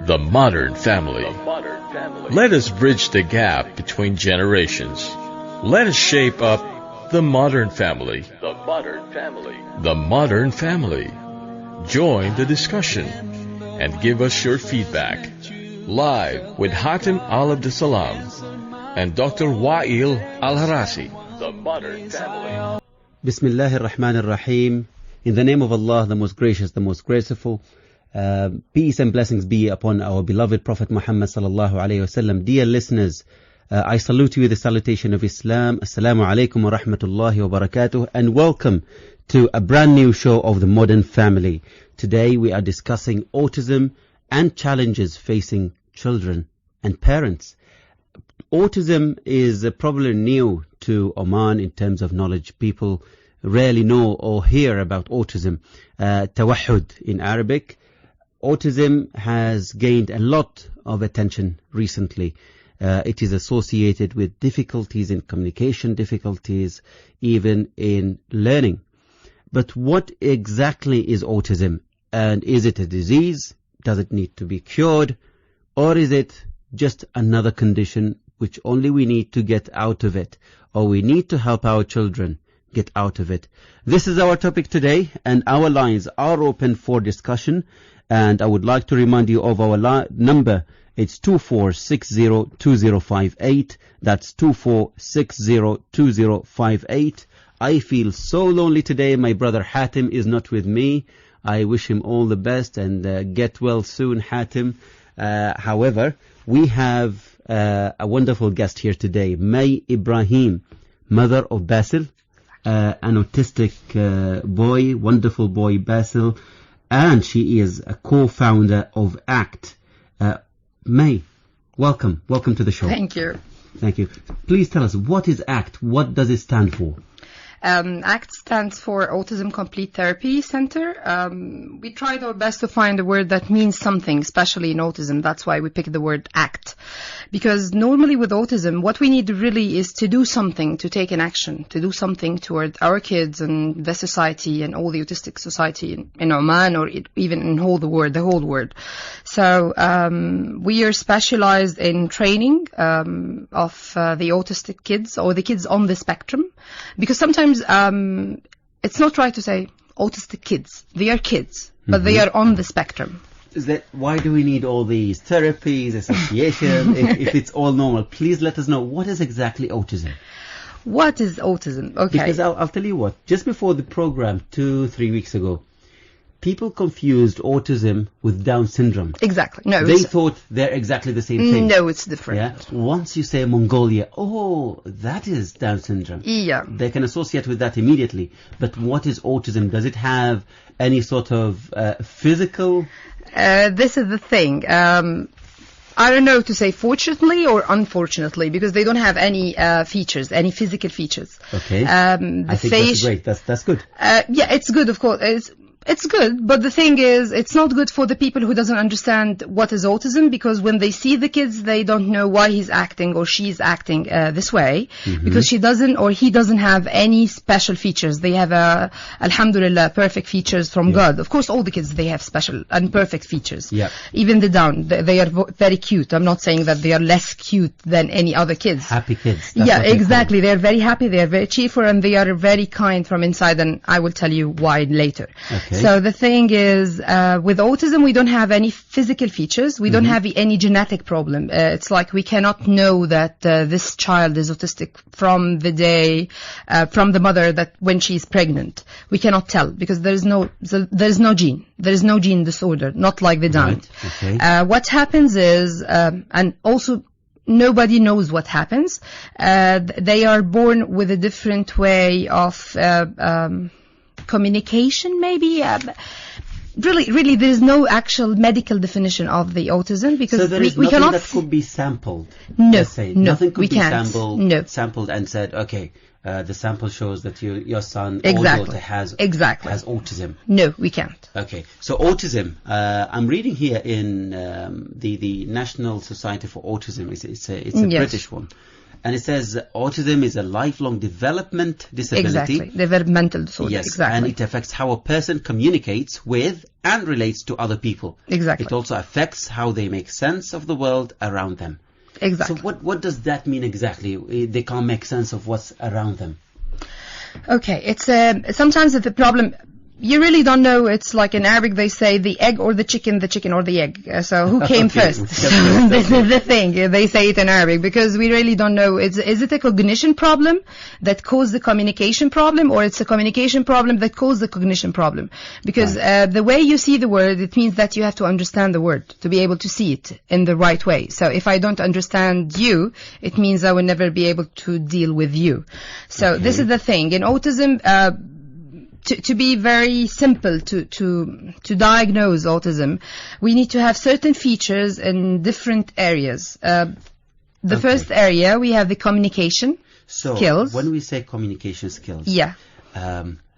The modern family. Let us bridge the gap between generations. Let us shape up the modern family. The modern family. Join the discussion and give us your feedback. Live with Hatem Al-Abdussalam and Dr. Wa'il Al-Harasi. The modern family. Bismillah ar-Rahman ar-Rahim. In the name of Allah, the most gracious, the most graceful. Peace and blessings be upon our beloved Prophet Muhammad sallallahu alayhi wasallam. Dear listeners, I salute you with the salutation of Islam. Assalamu alaikum wa rahmatullahi wa barakatuh, and welcome to a brand new show of the Modern Family. Today we are discussing autism and challenges facing children and parents. Autism is probably new to Oman in terms of knowledge. People rarely know or hear about autism. Tawahhud in Arabic. Autism has gained a lot of attention recently. It is associated with difficulties in communication, difficulties even in learning. But what exactly is autism? And is it a disease? Does it need to be cured? Or is it just another condition which only we need to get out of it? Or we need to help our children get out of it? This is our topic today, and our lines are open for discussion. And I would like to remind you of our number. It's 24602058. That's 24602058. I feel so lonely today. My brother Hatem is not with me. I wish him all the best and get well soon, Hatem. However, we have a wonderful guest here today, May Ibrahim, mother of Basil, an autistic boy, wonderful boy Basil, and she is a co-founder of ACT. May, welcome to the show. Thank you. Thank you. Please tell us, what is ACT? What does it stand for? ACT stands for Autism Complete Therapy Center. We tried our best to find a word that means something, especially in autism. That's why we picked the word ACT. Because normally with autism, what we need really is to do something, to take an action, to do something toward our kids and the society and all the autistic society in Oman, or even in the whole world. So we are specialized in training of the autistic kids or the kids on the spectrum. Because sometimes it's not right to say autistic kids. They are kids, but they are on the spectrum. Is that why do we need all these therapies, association, if it's all normal? Please let us know, what is exactly autism? What is autism? Okay. Because I'll tell you what, just before the program 2-3 weeks ago, people confused autism with Down syndrome. Exactly. No, they thought they're exactly the same thing. No, it's different. Yeah. Once you say Mongolia, oh, that is Down syndrome. Yeah. They can associate with that immediately. But what is autism? Does it have any sort of physical? This is the thing. I don't know to say fortunately or unfortunately, because they don't have any features, any physical features. Okay. I think that's great. That's good. Yeah, it's good, of course. It's good, but the thing is, it's not good for the people who doesn't understand what is autism, because when they see the kids, they don't know why he's acting or she's acting this way, because she doesn't or he doesn't have any special features. They have, alhamdulillah, perfect features from God. Of course, all the kids, they have special and perfect features. Yeah. Even the Down, they are very cute. I'm not saying that they are less cute than any other kids. Happy kids. Yeah, exactly. They are very happy, they are very cheerful, and they are very kind from inside, and I will tell you why later. Okay. So the thing is, with autism, we don't have any physical features. We don't have any genetic problem. It's like we cannot know that this child is autistic from the day, from the mother that when she's pregnant. We cannot tell because there is no gene. There is no gene disorder, not like the Down. Right. Okay. What happens is, and also nobody knows what happens. They are born with a different way of communication, maybe. Really, there is no actual medical definition of the autism, because so there is we cannot. That could be sampled. No, let's say. No, nothing could we be can't. sampled and said, okay, the sample shows that your son or daughter has autism. No, we can't. Okay, so autism. I'm reading here in the National Society for Autism. It's a British one. And it says autism is a lifelong development disability. Exactly. Developmental disorder. Yes, Exactly. and it affects how a person communicates with and relates to other people. Exactly. It also affects how they make sense of the world around them. Exactly. So what does that mean exactly? They can't make sense of what's around them. Okay, it's sometimes the problem. You really don't know. It's like in Arabic they say the egg or the chicken or the egg. So who came Okay, first? This is the thing. They say it in Arabic because we really don't know. Is it a cognition problem that caused the communication problem, or it's a communication problem that caused the cognition problem? Because the way you see the word, it means that you have to understand the word to be able to see it in the right way. So if I don't understand you, it means I will never be able to deal with you. So this is the thing. In autism, to be very simple to diagnose autism, we need to have certain features in different areas. The first area, we have the communication skills. When we say communication skills,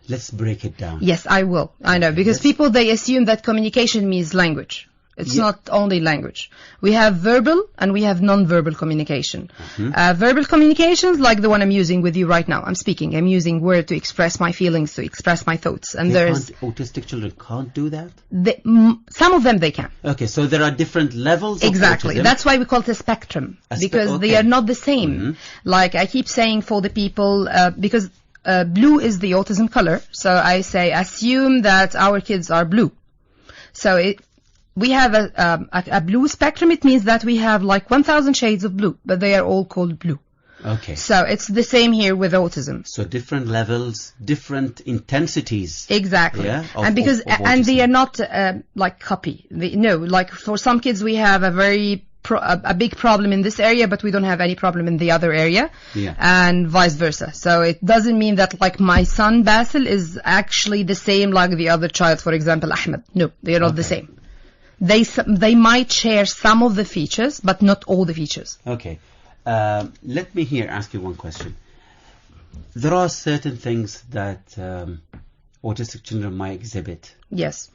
let's break it down. Yes, I will. I know, because people, they assume that communication means language. It's not only language. We have verbal and we have non-verbal communication. Verbal communications, like the one I'm using with you right now. I'm speaking. I'm using word to express my feelings, to express my thoughts. And autistic children can't do that? Some of them they can. Okay, so there are different levels Exactly. of autism. That's why we call it a spectrum. Because they are not the same. Like I keep saying for the people, because blue is the autism color. So I say, assume that our kids are blue. So we have a blue spectrum. It means that we have like 1,000 shades of blue, but they are all called blue. Okay. So it's the same here with autism. So different levels, different intensities. Exactly. Yeah, and because and they are not like copy. Like for some kids we have a big problem in this area, but we don't have any problem in the other area, and vice versa. So it doesn't mean that like my son Basil is actually the same like the other child, for example Ahmed. No, they are not the same. They might share some of the features, but not all the features. Okay. Let me here ask you one question. There are certain things that autistic children might exhibit. Yes.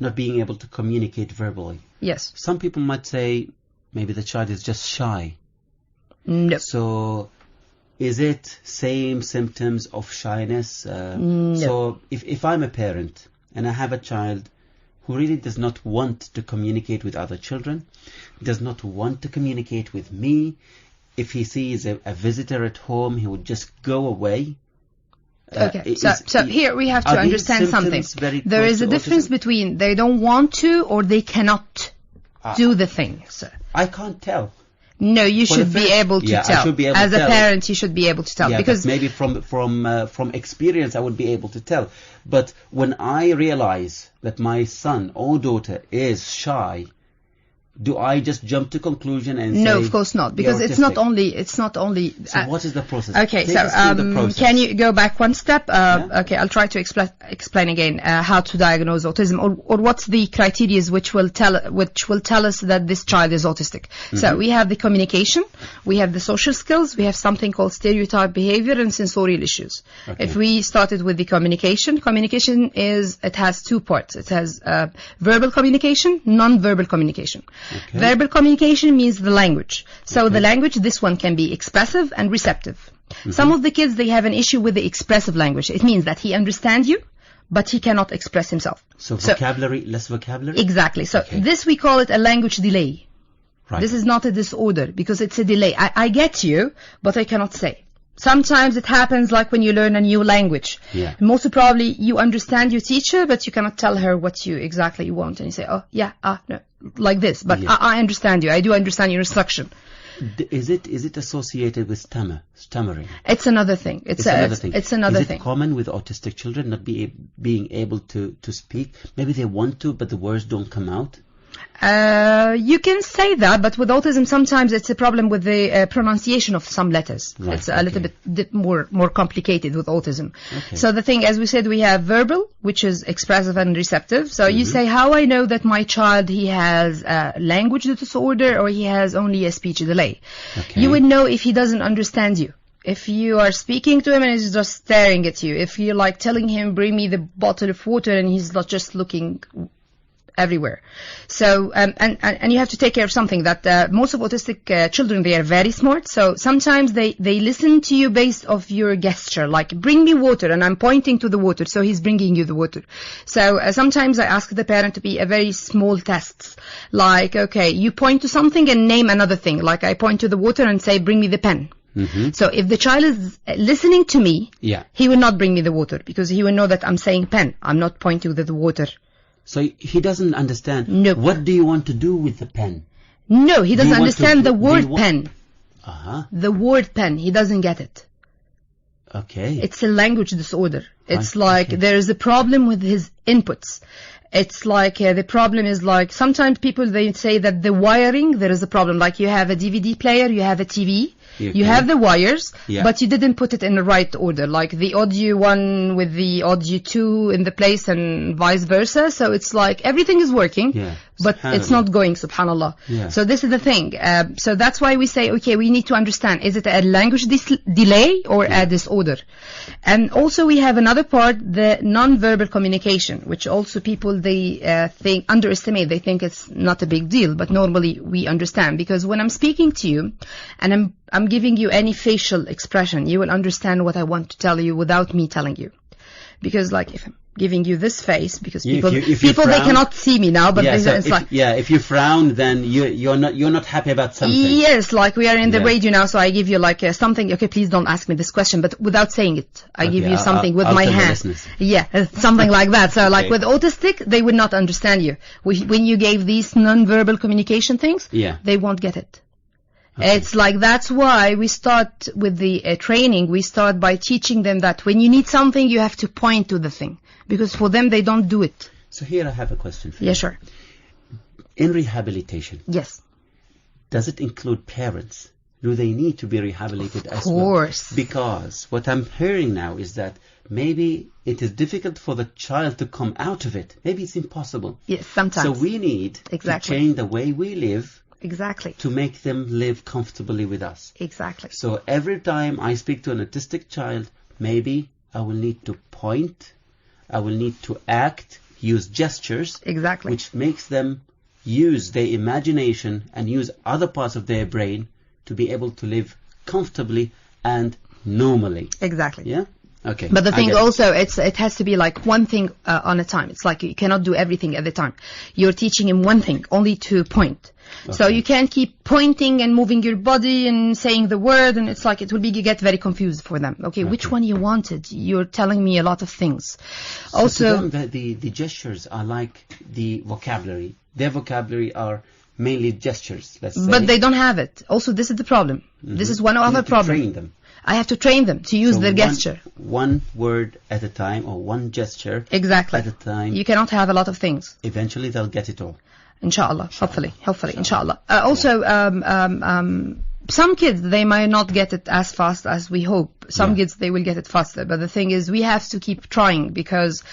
Not being able to communicate verbally. Yes. Some people might say maybe the child is just shy. No. So is it same symptoms of shyness? No. So if I'm a parent and I have a child who really does not want to communicate with other children, does not want to communicate with me. If he sees a visitor at home, he would just go away. Okay, so here we have to understand something. There is a difference between they don't want to or they cannot do the things. I can't tell. No, you should be able to tell. I should be able As to tell. a parent, you should be able to tell. Yeah, because maybe from experience, I would be able to tell. But when I realize that my son or daughter is shy, do I just jump to conclusion and say... No, of course not, because it's not only... So what is the process? Okay, can you go back one step? Okay, I'll try to explain again how to diagnose autism, or what's the criteria which will tell us that this child is autistic. So we have the communication, we have the social skills, we have something called stereotype behavior and sensorial issues. Okay. If we started with the communication it has two parts. It has verbal communication, non-verbal communication. Okay. Verbal communication means the language. So the language, this one can be expressive and receptive. Some of the kids, they have an issue with the expressive language. It means that he understands you, but he cannot express himself. So vocabulary, less vocabulary? Exactly. So this we call it a language delay. Right. This is not a disorder because it's a delay. I get you, but I cannot say. Sometimes it happens like when you learn a new language. Yeah. Most probably you understand your teacher, but you cannot tell her what you exactly want. And you say, oh, yeah, no, like this. But I understand you. I do understand your instruction. Is it associated with stammering? It's another thing. It's another thing. It's another thing. Is it common with autistic children not being able to speak? Maybe they want to, but the words don't come out? You can say that, but with autism sometimes it's a problem with the pronunciation of some letters. Right, it's a little bit more complicated with autism. Okay. So the thing, as we said, we have verbal, which is expressive and receptive. So you say, how I know that my child, he has a language disorder or he has only a speech delay? Okay. You would know if he doesn't understand you. If you are speaking to him and he's just staring at you. If you're like telling him, bring me the bottle of water, and he's not just looking everywhere. So, and you have to take care of something that most of autistic children, they are very smart. So sometimes they listen to you based off your gesture, like bring me water, and I'm pointing to the water, so he's bringing you the water. So sometimes I ask the parent to be a very small tests, like, okay, you point to something and name another thing. Like I point to the water and say, bring me the pen. Mm-hmm. So if the child is listening to me, he will not bring me the water, because he will know that I'm saying pen. I'm not pointing to the water. So he doesn't understand. No. What do you want to do with the pen? No, he doesn't understand the word pen. Uh-huh. The word pen, he doesn't get it. Okay. It's a language disorder. It's like there is a problem with his inputs. It's like the problem is like sometimes people, they say that the wiring, there is a problem. Like you have a DVD player, you have a TV. Okay. You have the wires, but you didn't put it in the right order, like the audio 1 with the audio 2 in the place and vice versa. So it's like everything is working, but it's not going, subhanallah. So this is the thing. So that's why we say, okay, we need to understand, is it a language delay or a disorder? And also we have another part, the non-verbal communication, which also people, they underestimate. They think it's not a big deal, but normally we understand, because when I'm speaking to you and I'm giving you any facial expression, you will understand what I want to tell you without me telling you. Because like if I'm giving you this face, because people frown, they cannot see me now, but if you frown, then you're not happy about something. Yes, like we are in the radio now, so I give you like something. Okay, please don't ask me this question, but without saying it, I give you something with my hand. Yeah, something like that. So like with autistic, they would not understand you. When you gave these non-verbal communication things, they won't get it. Okay. It's like, that's why we start with the training. We start by teaching them that when you need something, you have to point to the thing, because for them, they don't do it. So here I have a question for you. Yeah, sure. In rehabilitation. Yes. Does it include parents? Do they need to be rehabilitated as well? Of course. Because what I'm hearing now is that maybe it is difficult for the child to come out of it. Maybe it's impossible. Yes, sometimes. So we need to change the way we live. Exactly. To make them live comfortably with us. Exactly. So every time I speak to an autistic child, maybe I will need to point, I will need to act, use gestures. Exactly. Which makes them use their imagination and use other parts of their brain to be able to live comfortably and normally. Exactly. Yeah? Okay. But the thing also, it has to be like one thing on a time. It's like you cannot do everything at the time. You're teaching him one thing, only to point. Okay. So you can't keep pointing and moving your body and saying the word, and it's like you get very confused for them. Okay, which one you wanted? You're telling me a lot of things. So also, to them, the gestures are like the vocabulary. Their vocabulary are mainly gestures, let's say. But they don't have it. Also, this is the problem. Mm-hmm. This is one other problem. Train them. I have to train them to use their gesture. One word at a time, or one gesture at a time. You cannot have a lot of things. Eventually they'll get it all. Inshallah. Hopefully, inshallah. Also, some kids, they might not get it as fast as we hope. Some kids, they will get it faster. But the thing is, we have to keep trying, because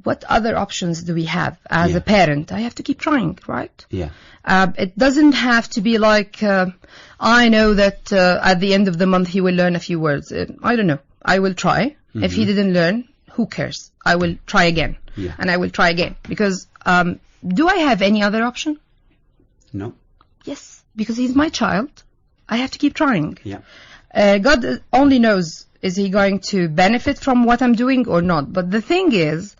what other options do we have as a parent? I have to keep trying, right? Yeah. It doesn't have to be like, I know that at the end of the month he will learn a few words. I don't know. I will try. Mm-hmm. If he didn't learn, who cares? I will try again. Yeah. And I will try again. Because do I have any other option? No. Yes, because he's my child. I have to keep trying. Yeah. God only knows, is he going to benefit from what I'm doing or not? But the thing is,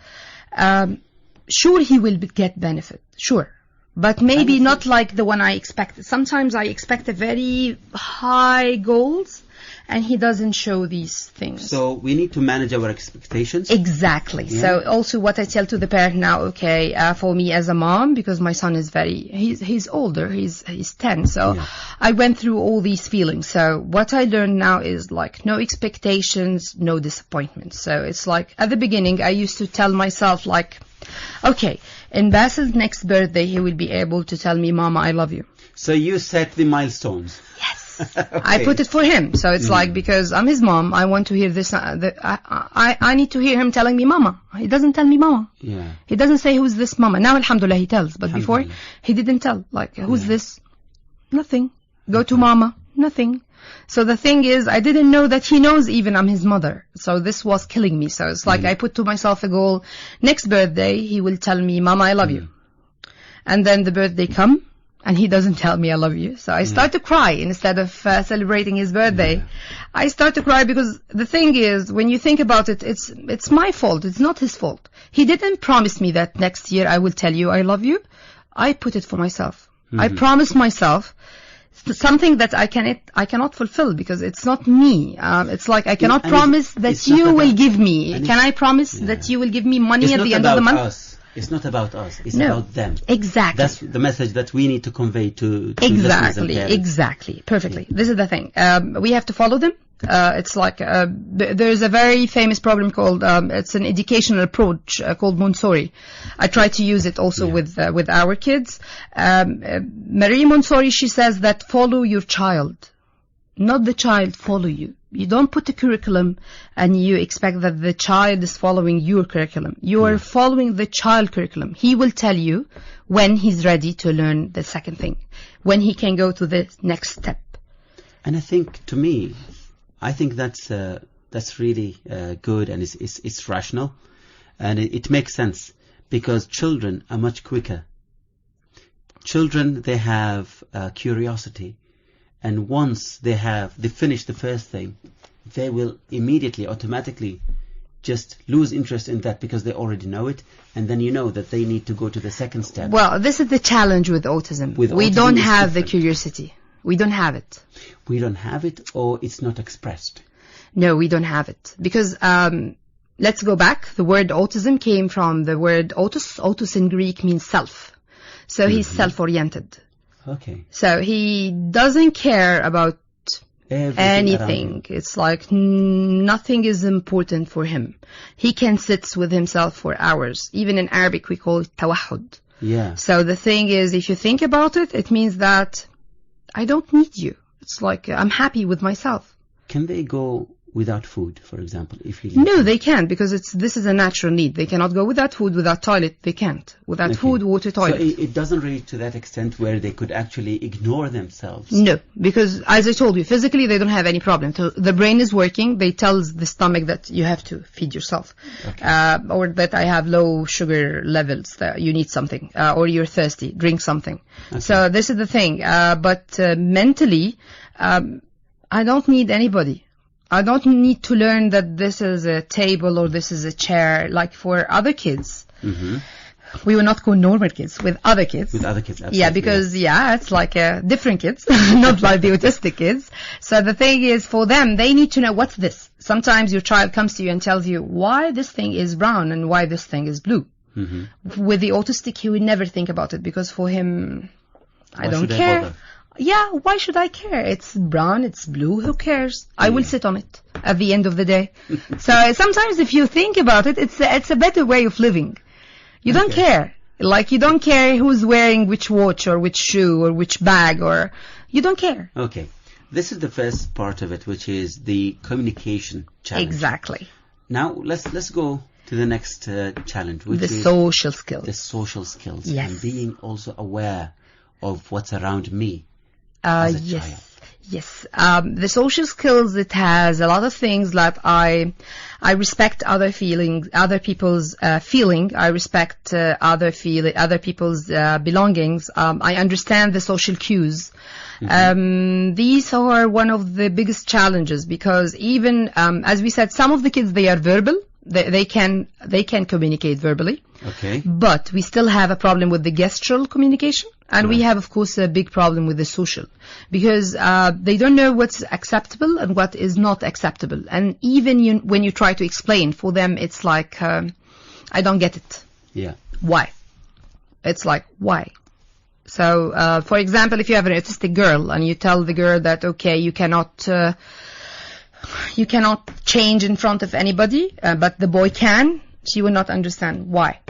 sure, he will get benefit. Sure. But maybe not like the one I expected. Sometimes I expect a very high goals, and he doesn't show these things. So we need to manage our expectations. Exactly. Yeah. So also what I tell to the parent now, okay, for me as a mom, because my son is he's older, he's 10. So I went through all these feelings. So what I learned now is like no expectations, no disappointments. So it's like at the beginning I used to tell myself like, okay, in Basil's next birthday, he will be able to tell me, Mama, I love you. So you set the milestones. Yes. Okay. I put it for him. So it's like, because I'm his mom, I want to hear this. I need to hear him telling me Mama. He doesn't tell me Mama. Yeah. He doesn't say who's this Mama. Now, alhamdulillah, he tells. But before, he didn't tell. Like, who's this? Nothing. Go to Mama. Nothing. So the thing is, I didn't know that he knows even I'm his mother. So this was killing me. So it's like I put to myself a goal. Next birthday, he will tell me, Mama, I love you. And then the birthday come, and he doesn't tell me I love you. So I start to cry instead of celebrating his birthday. Yeah. I start to cry because the thing is, when you think about it, it's my fault. It's not his fault. He didn't promise me that next year I will tell you I love you. I put it for myself. I promised myself something that I cannot fulfill because it's not me. It's like I cannot promise that you will give me. Can I promise that you will give me money at the end of the month? It's not about us. It's No. about them. Exactly. That's the message that we need to convey to listeners and parents. Exactly. Perfectly. This is the thing. We have to follow them. It's like there's a very famous program called it's an educational approach called Montessori. I try to use it also with our kids. Marie Montessori, she says that follow your child, not the child follow you. You don't put a curriculum and you expect that the child is following your curriculum. You are following the child curriculum. He will tell you when he's ready to learn the second thing, when he can go to the next step. And I think, to me, that's really good, and it's rational, and it makes sense because children are much quicker. Children, they have curiosity. And once they finish the first thing, they will immediately, automatically just lose interest in that because they already know it. And then you know that they need to go to the second step. Well, this is the challenge with autism. We don't have the curiosity. We don't have it. We don't have it, or it's not expressed. No, we don't have it. Because, let's go back. The word autism came from the word autos. Autos in Greek means self. So he's self-oriented. Okay. So he doesn't care about anything. It's like nothing is important for him. He can sit with himself for hours. Even in Arabic we call it tawahud. Yeah. So the thing is, if you think about it, it means that I don't need you. It's like I'm happy with myself. Can they go without food, for example? No, they can't, because this is a natural need. They cannot go without food, without toilet. They can't. Without food, water, toilet. So it doesn't reach to that extent where they could actually ignore themselves. No, because as I told you, physically they don't have any problem. So the brain is working. They tell the stomach that you have to feed yourself, or that I have low sugar levels, that you need something, or you're thirsty, drink something. Okay. So this is the thing. But mentally, I don't need anybody. I don't need to learn that this is a table or this is a chair, like for other kids. We will not go normal kids, with other kids. With other kids, absolutely. Yeah, because, it's like different kids, not like the autistic kids. So the thing is, for them, they need to know what's this. Sometimes your child comes to you and tells you why this thing is brown and why this thing is blue. With the autistic, he would never think about it, because for him, I don't care. Yeah, why should I care? It's brown, it's blue, who cares? I will sit on it at the end of the day. So sometimes if you think about it, it's a better way of living. You don't care. Like, you don't care who's wearing which watch or which shoe or which bag, or you don't care. Okay. This is the first part of it, which is the communication challenge. Exactly. Now, let's go to the next challenge, which is social skills. The social skills. Yes. And being also aware of what's around me. As a child. Yes. The social skills, it has a lot of things that I respect other people's feeling. I respect other people's belongings. I understand the social cues. These are one of the biggest challenges, because even as we said, some of the kids, they are verbal. They can communicate verbally. Okay. But we still have a problem with the gestural communication. And we have, of course, a big problem with the social, because they don't know what's acceptable and what is not acceptable. And even when you try to explain, for them, it's like, I don't get it. Yeah. Why? It's like, why? So, for example, if you have an autistic girl and you tell the girl that, okay, you cannot change in front of anybody, but the boy can, she will not understand why.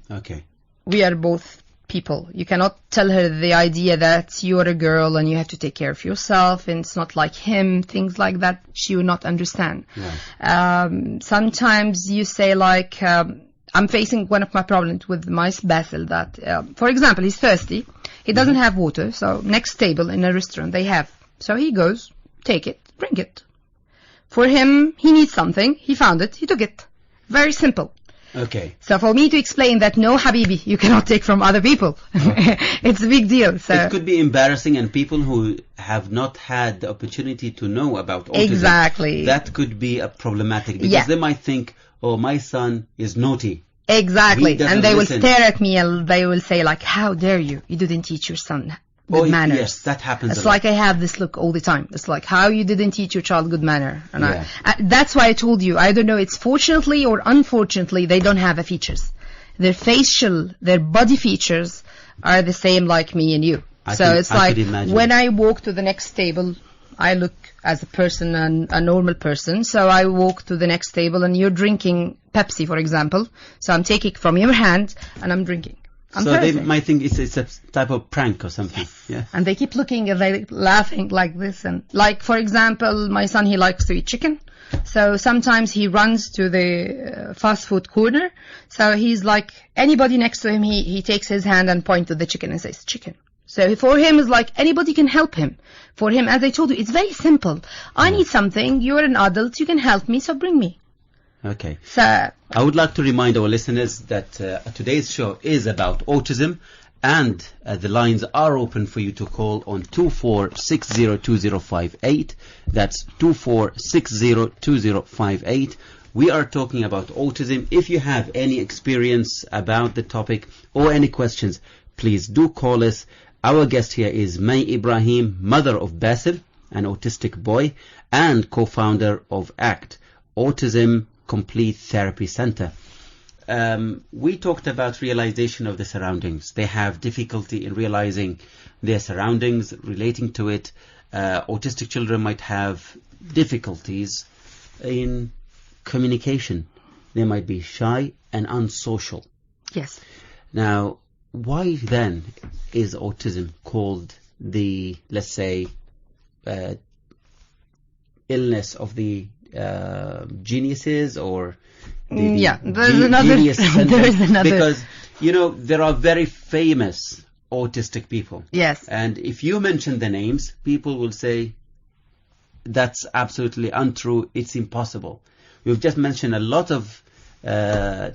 Okay. We are both people. You cannot tell her the idea that you're a girl and you have to take care of yourself and it's not like him, things like that. She will not understand. Yeah. Sometimes you say like, I'm facing one of my problems with my Basil that, for example, he's thirsty. He doesn't have water. So next table in a restaurant they have. So he goes, take it, bring it. For him, he needs something. He found it. He took it. Very simple. Okay. So for me to explain that, no, Habibi, you cannot take from other people. It's a big deal. So it could be embarrassing, and people who have not had the opportunity to know about autism, exactly, that could be a problematic, because yeah, they might think, oh, my son is naughty. Exactly. And they listen. will stare at me and they will say like, how dare you? You didn't teach your son good manners. Yes, that happens. It's like I have this look all the time. It's like, how you didn't teach your child good manner. And that's why I told you, I don't know, it's fortunately or unfortunately, they don't have a features. Their facial, their body features are the same like me and you. It's like when I walk to the next table, I look as a person, a normal person. So I walk to the next table and you're drinking Pepsi, for example. So I'm taking from your hand and I'm drinking. They might think it's a type of prank or something. Yes. Yeah. And they keep looking and they laughing like this. And like, for example, my son, he likes to eat chicken. So sometimes he runs to the fast food corner. So he's like, anybody next to him, he takes his hand and points to the chicken and says, chicken. So for him, it's like anybody can help him. For him, as I told you, it's very simple. I need something. You're an adult. You can help me, so bring me. Okay. So I would like to remind our listeners that today's show is about autism, and the lines are open for you to call on 24602058. That's 24602058. We are talking about autism. If you have any experience about the topic or any questions, please do call us. Our guest here is May Ibrahim, mother of Basil, an autistic boy, and co-founder of ACT, Autism Complete Therapy Center. We talked about realization of the surroundings. They have difficulty in realizing their surroundings, relating to it. Autistic children might have difficulties in communication. They might be shy and unsocial. Yes. Now, why then is autism called the, let's say, illness of the geniuses, or there's another because there are very famous autistic people. Yes. And if you mention the names, people will say that's absolutely untrue, it's impossible. We've just mentioned a lot of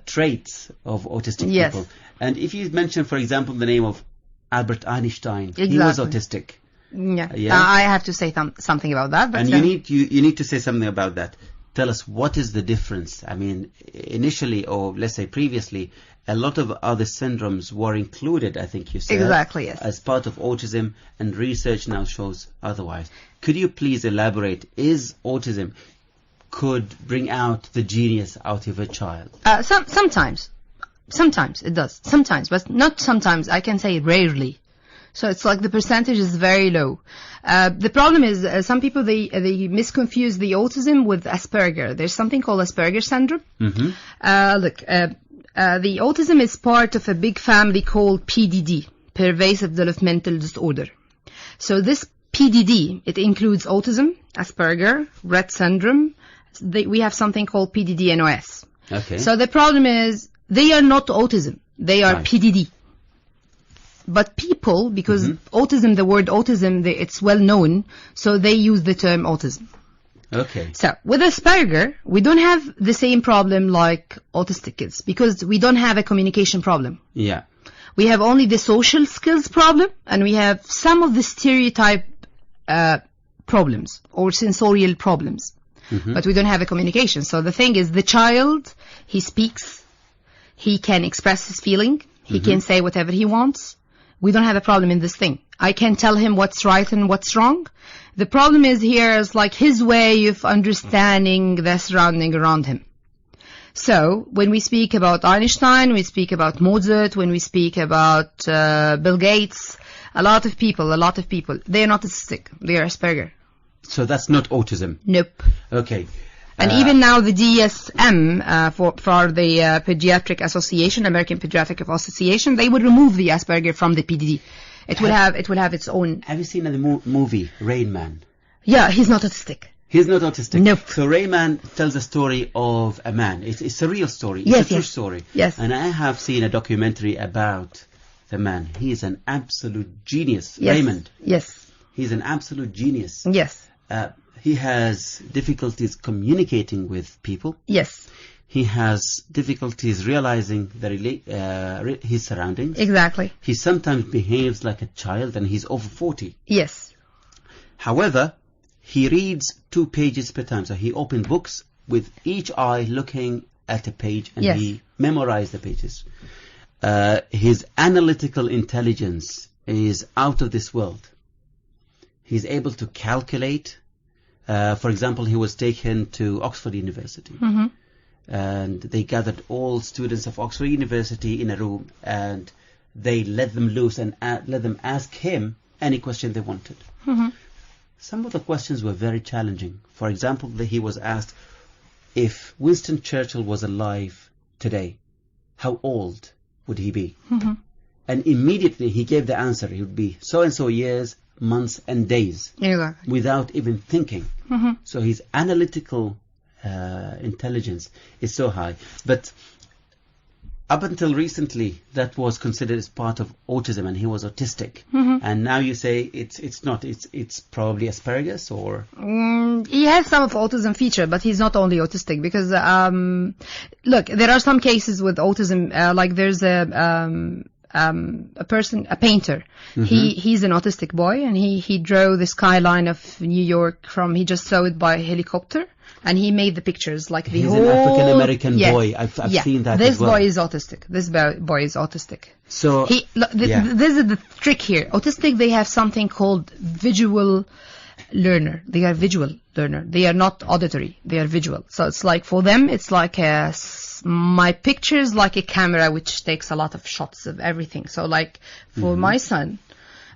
traits of autistic people. And if you mention, for example, the name of Albert Einstein, he was autistic. I have to say something about that. But and you need to say something about that. Tell us, what is the difference? I mean, initially, or let's say previously, a lot of other syndromes were included, I think you said. Exactly, yes. As part of autism, and research now shows otherwise. Could you please elaborate? Is autism could bring out the genius out of a child? Sometimes it does. Sometimes, but not sometimes. I can say rarely. So it's like the percentage is very low. The problem is some people, they misconfuse the autism with Asperger. There's something called Asperger syndrome. Mm-hmm. The autism is part of a big family called PDD, pervasive developmental disorder. So this PDD, it includes autism, Asperger, Rett syndrome. We have something called PDD-NOS. Okay. So the problem is they are not autism. They are PDD. But people, because autism, the word autism, it's well known, so they use the term autism. Okay. So with Asperger, we don't have the same problem like autistic kids, because we don't have a communication problem. Yeah. We have only the social skills problem, and we have some of the stereotype problems or sensorial problems. Mm-hmm. But we don't have a communication. So the thing is, the child, he speaks, he can express his feeling, he can say whatever he wants. We don't have a problem in this thing. I can tell him what's right and what's wrong. The problem is here is like his way of understanding the surrounding around him. So when we speak about Einstein, we speak about Mozart, when we speak about Bill Gates, a lot of people, they are not autistic. They are Asperger. So that's not autism? Nope. Okay. And even now the DSM, for the Pediatric Association, American Pediatric Association, they would remove the Asperger from the PDD. It will have its own. Have you seen the movie Rain Man? Yeah, he's not autistic. He's not autistic. Nope. So Rain Man tells a story of a man. It's a real story. Yes, it's a true story. Yes. And I have seen a documentary about the man. He is an absolute genius. Yes. Raymond. Yes. He's an absolute genius. Yes. He has difficulties communicating with people. Yes. He has difficulties realizing his surroundings. Exactly. He sometimes behaves like a child, and he's over 40. Yes. However, he reads 2 pages per time. So he opens books with each eye looking at a page, and Yes. he memorizes the pages. His analytical intelligence is out of this world. He's able to calculate. For example, he was taken to Oxford University. Mm-hmm. And they gathered all students of Oxford University in a room, and they let them loose and let them ask him any question they wanted. Mm-hmm. Some of the questions were very challenging. For example, he was asked, if Winston Churchill was alive today, how old would he be? Mm-hmm. And immediately he gave the answer. He would be so-and-so years, months, and days, Exactly. without even thinking. Mm-hmm. So his analytical intelligence is so high. But up until recently, that was considered as part of autism, and he was autistic. Mm-hmm. And now you say it's not. It's probably Asperger's, or He has some of autism feature, but he's not only autistic, because look, there are some cases with autism, like there's a person, a painter. Mm-hmm. He's an autistic boy, and he drew the skyline of New York he just saw it by helicopter, and he made the pictures like the he's whole. an African American Yes. boy. I've Yeah. seen that This as well. boy is autistic. This boy is autistic. So This is the trick here. Autistic, they have something called visual learner. They are visual learner. They are not auditory. They are visual. So it's like, for them, it's like my picture is like a camera which takes a lot of shots of everything. So like for my son,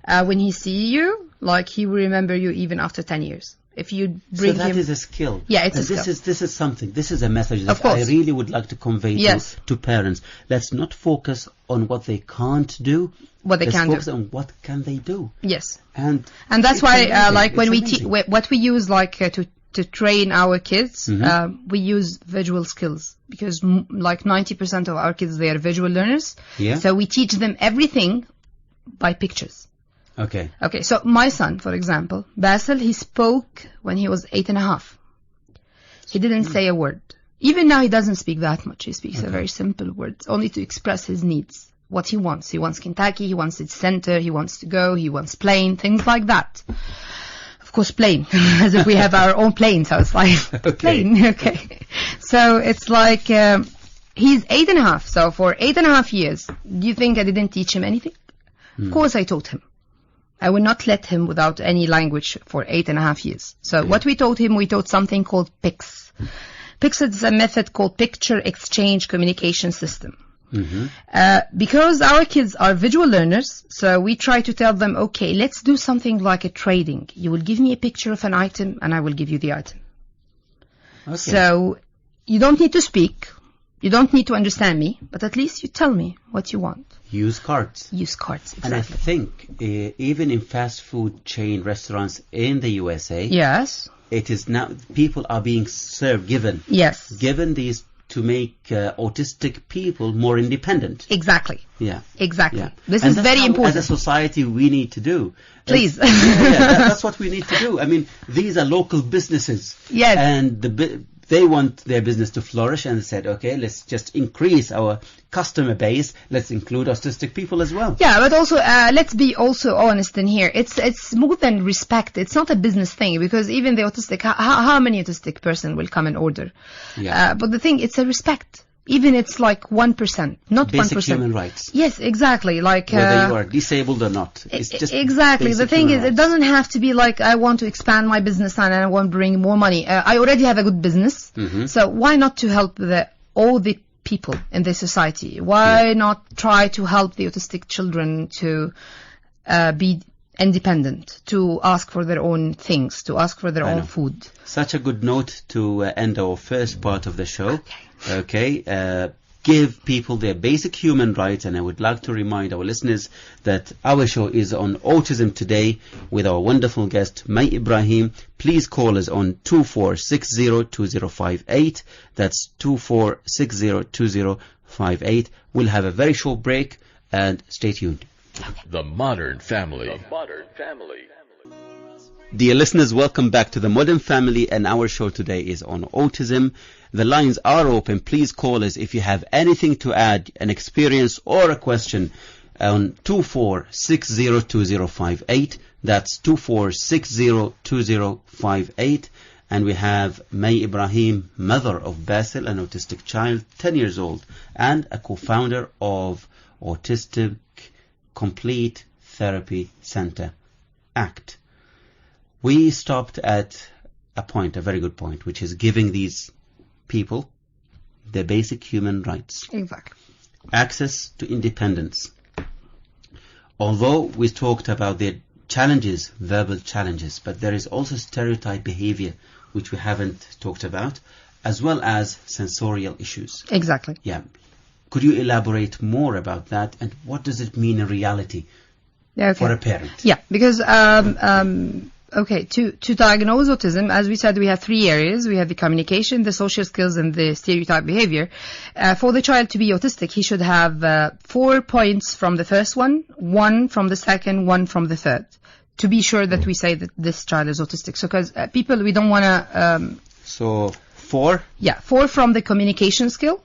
when he see you, like he will remember you even after 10 years. If you bring so that him, is a skill. Yeah, it's a this skill. This is something. This is a message Of that course. I really would like to convey Yes. to parents. Let's not focus on what they can't do. What they Let's can do. focus on what can they do. yes. And And that's it's why, amazing. like when It's we amazing. what we use, like to train our kids, Mm-hmm. we use visual skills, because like 90% of our kids, they are visual learners. Yeah. So we teach them everything by pictures. Okay. Okay, so my son, for example, Basil, he spoke when he was 8.5. He didn't say a word. Even now, he doesn't speak that much. He speaks a very simple words, only to express his needs, what he wants. He wants Kentucky, he wants its center, he wants to go, he wants plane, things like that. Of course, plane, as if we have our own plane, so it's like, plane, okay. So it's like, he's 8.5, so for 8.5 years, do you think I didn't teach him anything? Of course I taught him. I will not let him without any language for 8.5 years. So what we taught something called PICS. PICS is a method called Picture Exchange Communication System. Mm-hmm. Because our kids are visual learners, so we try to tell them, okay, let's do something like a trading. You will give me a picture of an item, and I will give you the item. Okay. So you don't need to speak. You don't need to understand me, but at least you tell me what you want. Use cards. Use cards, And I exactly. think even in fast food chain restaurants in the USA, Yes. it is now people are being given Yes. these to make autistic people more independent. Exactly. Yeah. Exactly. Yeah. This And is that's very how, important. as a society, we need to do. Please. That's what we need to do. I mean, these are local businesses. Yes. And they want their business to flourish, and they said, okay, let's just increase our customer base. Let's include autistic people as well. Yeah, but also let's be also honest in here. It's more than respect. It's not a business thing, because even the autistic, how many autistic person will come and order? Yeah. But the thing, it's a respect. Even it's like 1%, not 1%. Basic human rights. Yes, exactly. Like Whether you are disabled or not. It's just exactly. The basic thing human is, it rights. doesn't have to be like, I want to expand my business and I want to bring more money. I already have a good business. Mm-hmm. So why not to help all the people in the society? Why not try to help the autistic children to be independent, to ask for their own things, to ask for their own food? Such a good note to end our first part of the show. Okay. Give people their basic human rights, and I would like to remind our listeners that our show is on Autism Today with our wonderful guest, May Ibrahim. Please call us on 24602058. That's 24602058. We'll have a very short break, and stay tuned. The Modern Family. The Modern Family. Dear listeners, welcome back to The Modern Family, and our show today is on autism. The lines are open. Please call us if you have anything to add, an experience or a question on 24602058. That's 24602058. And we have May Ibrahim, mother of Basil, an autistic child, 10 years old, and a co-founder of Autistic Complete Therapy Center, ACT. We stopped at a point, a very good point, which is giving these people their basic human rights. Exactly. Access to independence. Although we talked about their challenges, verbal challenges, but there is also stereotype behavior, which we haven't talked about, as well as sensorial issues. Exactly. Yeah. Could you elaborate more about that, and what does it mean in reality for a parent? Yeah, because to diagnose autism, as we said, we have 3 areas. We have the communication, the social skills, and the stereotype behavior. For the child to be autistic, he should have 4 points from the first one, 1 from the second, 1 from the third, to be sure that we say that this child is autistic. So, because people, we don't want to... so, 4? Yeah, 4 from the communication skill,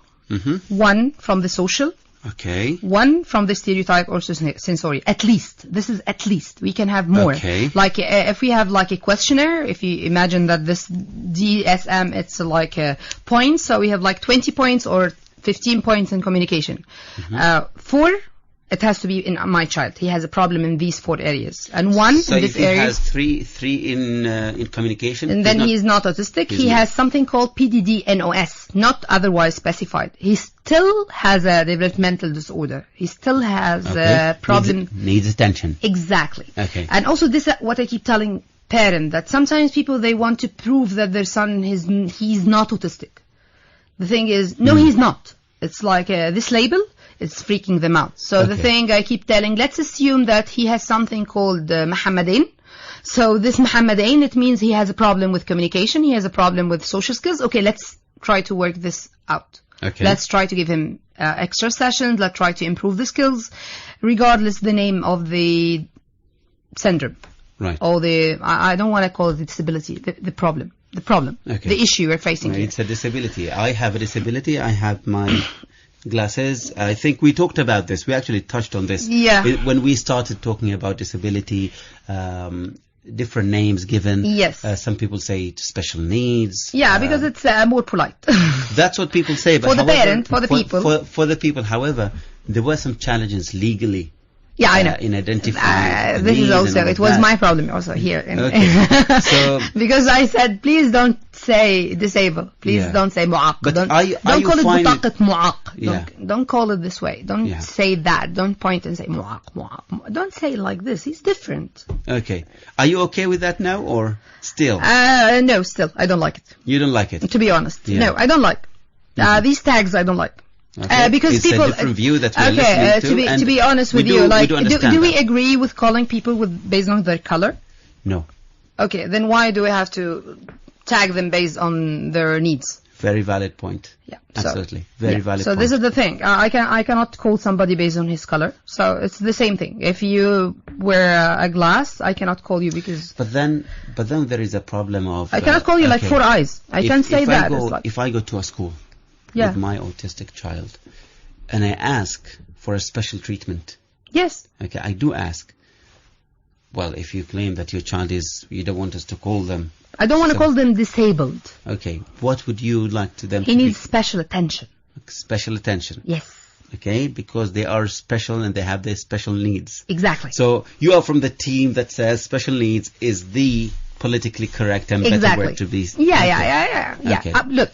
1 from the social, okay, 1 from the stereotype or sensory. At least. This is at least. We can have more. Okay. Like if we have like a questionnaire, if you imagine that this DSM, it's like a points. So we have like 20 points or 15 points in communication. 4, it has to be in my child. He has a problem in these 4 areas. And 1 so in this if he area. has three in communication, And then he is not autistic. He has something called PDD-NOS, not otherwise specified. He still has a developmental disorder. He still has a problem. Needs attention. Exactly. Okay. And also this, what I keep telling parents, that sometimes people, they want to prove that their son, he's not autistic. The thing is, no, he's not. It's like this label, it's freaking them out. So the thing I keep telling, let's assume that he has something called Mohammadain. So this Mohammadain, it means he has a problem with communication, he has a problem with social skills. Okay, let's try to work this out. Okay. Let's try to give him extra sessions. Let's try to improve the skills, regardless the name of the syndrome. Right. Or I don't want to call it the disability, the problem. The problem, the issue we're facing here. It's a disability. I have a disability. I have my glasses. I think we talked about this. We actually touched on this. Yeah. When we started talking about disability, different names given. Yes. Some people say special needs. Yeah, because it's more polite. That's what people say. But for the however, parent, for the people. For the people. However, there were some challenges legally. Yeah, I know. In identifying this is also, it was my problem also here. So, because I said, please don't say disabled. Please don't say mu'aq. But don't call it butaqat mu'aq. Don't call it this way. Don't say that. Don't point and say mu'aq. Don't say it like this. He's different. Okay. Are you okay with that now or still? No, still. I don't like it. You don't like it? To be honest. Yeah. No, I don't like these tags. I don't like. Okay. Because it's people, a different view that we're listening to be honest with you, like, do we agree with calling people based on their color? No. Okay, then why do we have to tag them based on their needs? Very valid point. Yeah, absolutely. Very valid point. So this is the thing. I cannot call somebody based on his color. So it's the same thing. If you wear a glass, I cannot call you because. But then there is a problem of. I cannot call you like 4 eyes. I can't say that. If I go to a school. With my autistic child, and I ask for a special treatment. Yes. Okay, I do ask. Well, if you claim that your child you don't want us to call them. I don't want to call them disabled. Okay, what would you like them to He needs special attention. Special attention. Yes. Okay, because they are special and they have their special needs. Exactly. So you are from the team that says special needs is the politically correct and better word to be. Yeah. Okay. Look,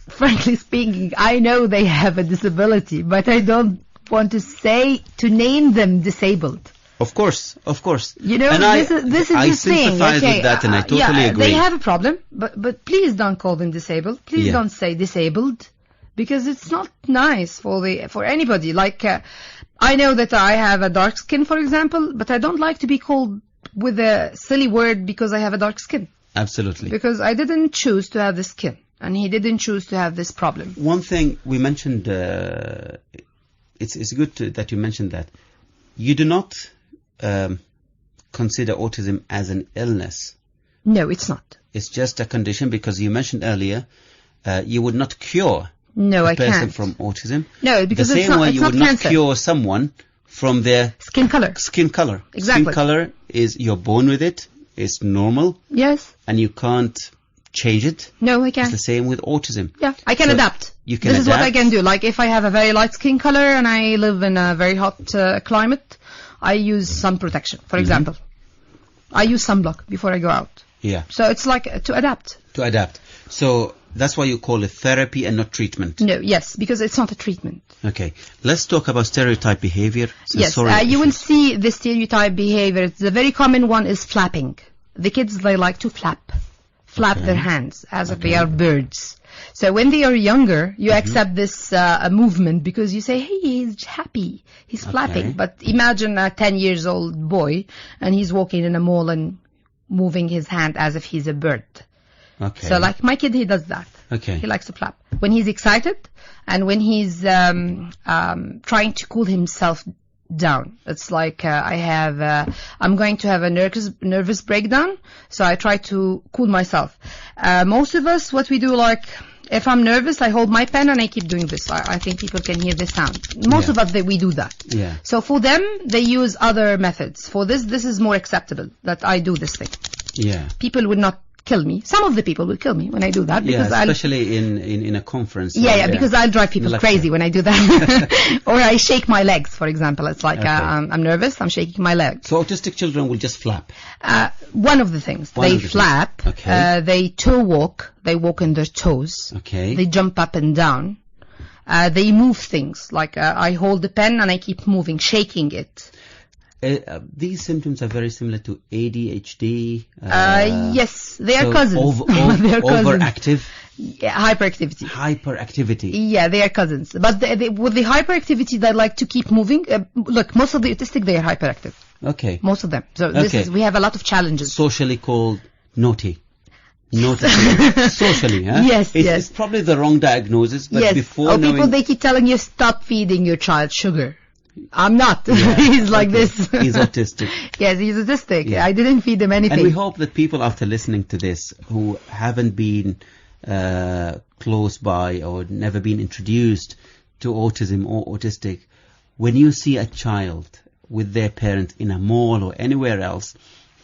frankly speaking, I know they have a disability, but I don't want to name them disabled. Of course. You know, and this is I the thing. sympathize with that, and I totally agree. They have a problem, but please don't call them disabled. Please don't say disabled, because it's not nice for anybody. Like, I know that I have a dark skin, for example, but I don't like to be called with a silly word because I have a dark skin. Absolutely. Because I didn't choose to have this skin, and he didn't choose to have this problem. One thing we mentioned, it's good that you mentioned that. You do not consider autism as an illness. No, it's not. It's just a condition, because you mentioned earlier you would not cure No, a I person can't. from autism. No, because the it's same not, way it's you not would not cancer. cure someone from their Skin color. skin color. Exactly. Skin color is, you're born with it, it's normal, Yes. and you can't change it. No, I It's can't. the same with autism. Yeah, I can So adapt. you can This is what I adapt. can do. Like if I have a very light skin color and I live in a very hot climate, I use sun protection, for example. I use sunblock before I go out. Yeah, So it's like to adapt. to adapt. So that's why you call it therapy and not treatment. No, yes, because it's not a treatment. Okay, let's talk about stereotype behavior. Yes, sensorial you will issues. see the stereotype behavior. The very common one is flapping. The kids, they like to flap their hands as if they are birds. So when they are younger, you accept this movement because you say, hey, he's happy, he's flapping. But imagine a 10 years old boy and he's walking in a mall and moving his hand as if he's a bird. Okay. So like my kid, he does that. Okay. He likes to flap when he's excited and when he's trying to cool himself down. It's like I'm going to have a nervous breakdown, so I try to cool myself. Most of us, what we do, like if I'm nervous, I hold my pen and I keep doing this. I think people can hear this sound. Most of us, we do that. Yeah. So for them, they use other methods. For this is more acceptable that I do this thing. Yeah. People would not kill me. Some of the people will kill me when I do that because Yeah, especially in a conference. Yeah, because I'll drive people crazy when I do that. Or I shake my legs, for example. It's like I'm nervous, I'm shaking my legs. So autistic children will just flap. One of the things. They flap, they toe walk, they walk on their toes. Okay. They jump up and down. They move things, like I hold the pen and I keep moving, shaking it. These symptoms are very similar to ADHD. Yes, they are cousins. They are overactive. Yeah, hyperactivity. Hyperactivity. Yeah, they are cousins. But with the hyperactivity, they like to keep moving. Look, most of the autistic, they are hyperactive. Okay. Most of them. So we have a lot of challenges. Socially called naughty. Naughty. Socially, huh? Yes, It's probably the wrong diagnosis, but yes. before knowing... people, they keep telling you, stop feeding your child sugar. I'm not. Yeah. He's like this. He's autistic. Yes, he's autistic. Yeah. I didn't feed him anything. And we hope that people, after listening to this, who haven't been close by or never been introduced to autism or autistic, when you see a child with their parent in a mall or anywhere else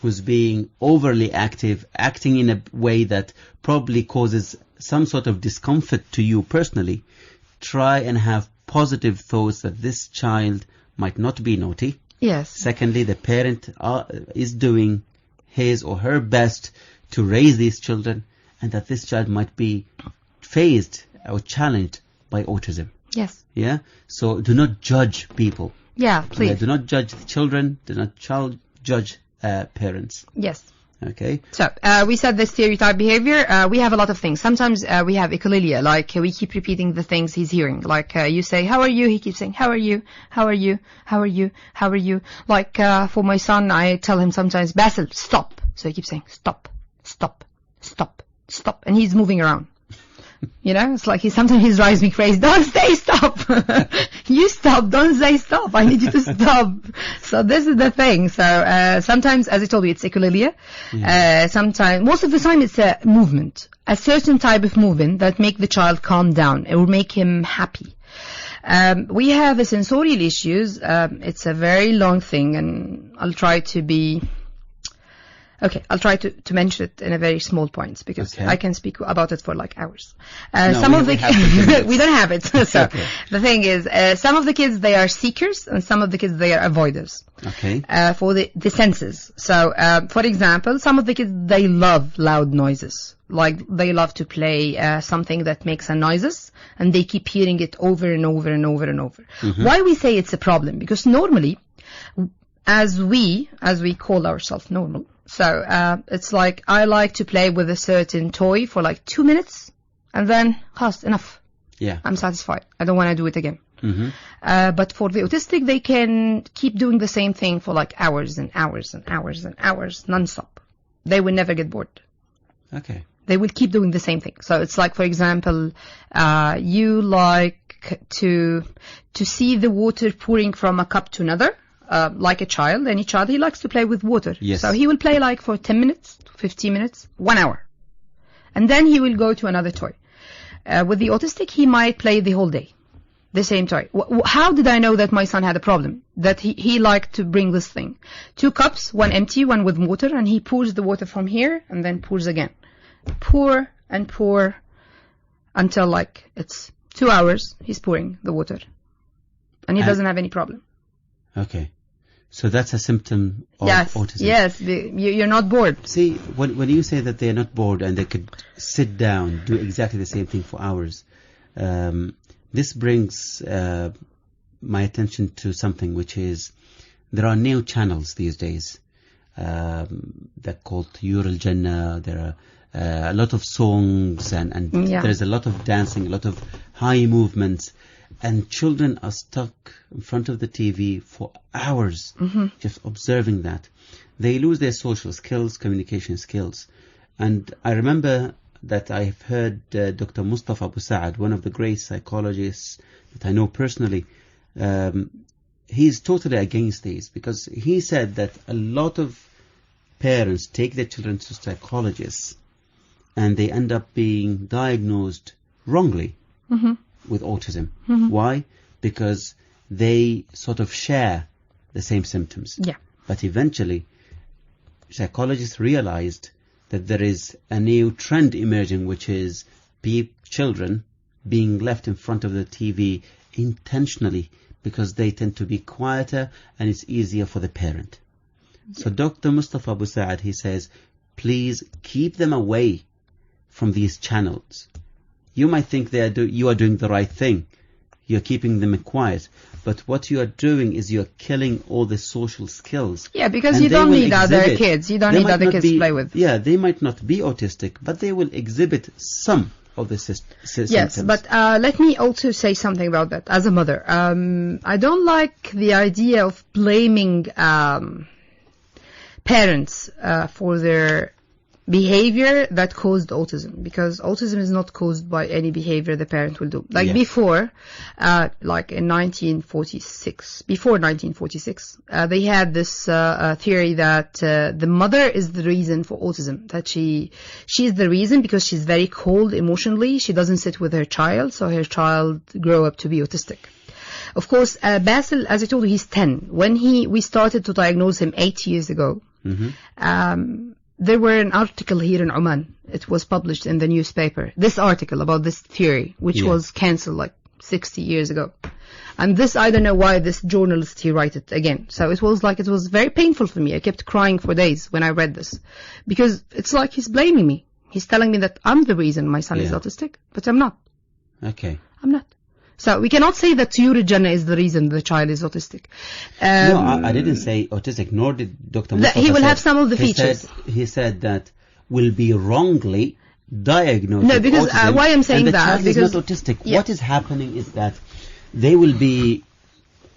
who's being overly active, acting in a way that probably causes some sort of discomfort to you personally, try and have positive thoughts that this child might not be naughty. Yes. Secondly, the parent is doing his or her best to raise these children, and that this child might be faced or challenged by autism. Yes. Yeah? So do not judge people. Yeah, please. Yeah, do not judge the children. Do not judge parents. Yes. Okay. So, we said the stereotype behavior. We have a lot of things. Sometimes we have echolalia, like we keep repeating the things he's hearing. Like you say, how are you? He keeps saying, how are you? How are you? How are you? How are you? Like for my son, I tell him sometimes, Basil, stop. So he keeps saying, stop, stop, stop, stop. And he's moving around. You know, it's like sometimes he drives me crazy. Don't say stop. You stop. Don't say stop. I need you to stop. So this is the thing. So sometimes, as I told you, it's echolalia. Sometimes, most of the time, it's a movement, a certain type of movement that make the child calm down. It will make him happy. We have a sensorial issues. It's a very long thing, and I'll try to be. Okay, I'll try to mention it in a very small points because I can speak about it for like hours. Some of the we don't have it. So the thing is, some of the kids, they are seekers and some of the kids, they are avoiders. Okay. For the senses. So, for example, some of the kids, they love loud noises. Like they love to play something that makes a noises and they keep hearing it over and over and over and over. Mm-hmm. Why we say it's a problem? Because normally, as we call ourselves normal, so it's like I like to play with a certain toy for like 2 minutes and then enough. Yeah. I'm satisfied. I don't want to do it again. Mm-hmm. But for the autistic, they can keep doing the same thing for like hours and hours and hours and hours non-stop. They will never get bored. Okay. They will keep doing the same thing. So it's like, for example, you like to see the water pouring from a cup to another. Like a child, any child, he likes to play with water. Yes. So he will play like for 10 minutes, 15 minutes, 1 hour. And then he will go to another toy. With the autistic, he might play the whole day, the same toy. How did I know that my son had a problem? That he liked to bring this thing. 2 cups, one empty, one with water, and he pours the water from here and then pours again. Pour and pour until like it's 2 hours he's pouring the water. And he doesn't have any problem. Okay. So that's a symptom of autism. Yes, you're not bored. See, when you say that they're not bored and they could sit down, do exactly the same thing for hours, this brings my attention to something, which is there are new channels these days. They're called Yural Jannah. There are a lot of songs and there's a lot of dancing, a lot of high movements. And children are stuck in front of the TV for hours, just observing that. They lose their social skills, communication skills. And I remember that I've heard Dr. Mustafa Abu Sa'ad, one of the great psychologists that I know personally, he's totally against these, because he said that a lot of parents take their children to psychologists and they end up being diagnosed wrongly with autism. Why? Because they sort of share the same symptoms. Yeah. But eventually, psychologists realized that there is a new trend emerging, which is children being left in front of the TV intentionally because they tend to be quieter and it's easier for the parent. So Dr. Mustafa Abu Sa'ad, he says, please keep them away from these channels. You might think you are doing the right thing. You're keeping them quiet. But what you are doing is you're killing all the social skills. Yeah, because you don't need other kids. You don't need other kids to play with. Yeah, they might not be autistic, but they will exhibit some of the symptoms. Yes, but let me also say something about that as a mother. I don't like the idea of blaming parents for their behavior that caused autism, because autism is not caused by any behavior the parent will do. Like before, like in 1946, before 1946, they had this theory that the mother is the reason for autism, that she's the reason because she's very cold emotionally, she doesn't sit with her child, so her child grow up to be autistic. Of course, Basil, as I told you, he's 10. When we started to diagnose him 8 years ago, there were an article here in Oman. It was published in the newspaper. This article about this theory, which was cancelled like 60 years ago. And this, I don't know why this journalist, he wrote it again. So it was very painful for me. I kept crying for days when I read this. Because it's like he's blaming me. He's telling me that I'm the reason my son is autistic. But I'm not. Okay. I'm not. So we cannot say that Yural Jannah is the reason the child is autistic. No, I didn't say autistic, nor did Dr. Mustafa. He will have some of the features. He said that will be wrongly diagnosed. No, because autism, why I'm saying and the that child because is not autistic. What is happening is that they will be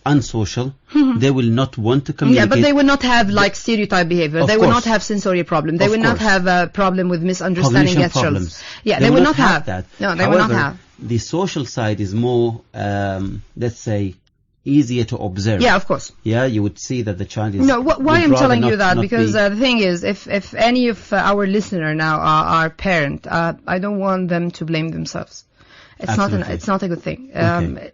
unsocial. They will not want to communicate. Yeah, but they will not have like stereotype behavior. They will not have sensory problem. They will not have a problem with misunderstanding problems. Yeah, they will not have that. No, they will not have. The social side is more, let's say, easier to observe. Yeah, of course. Yeah, you would see that the child is... No, why I'm telling you that, because the thing is, if any of our listeners now are parent, I don't want them to blame themselves. It's not a good thing.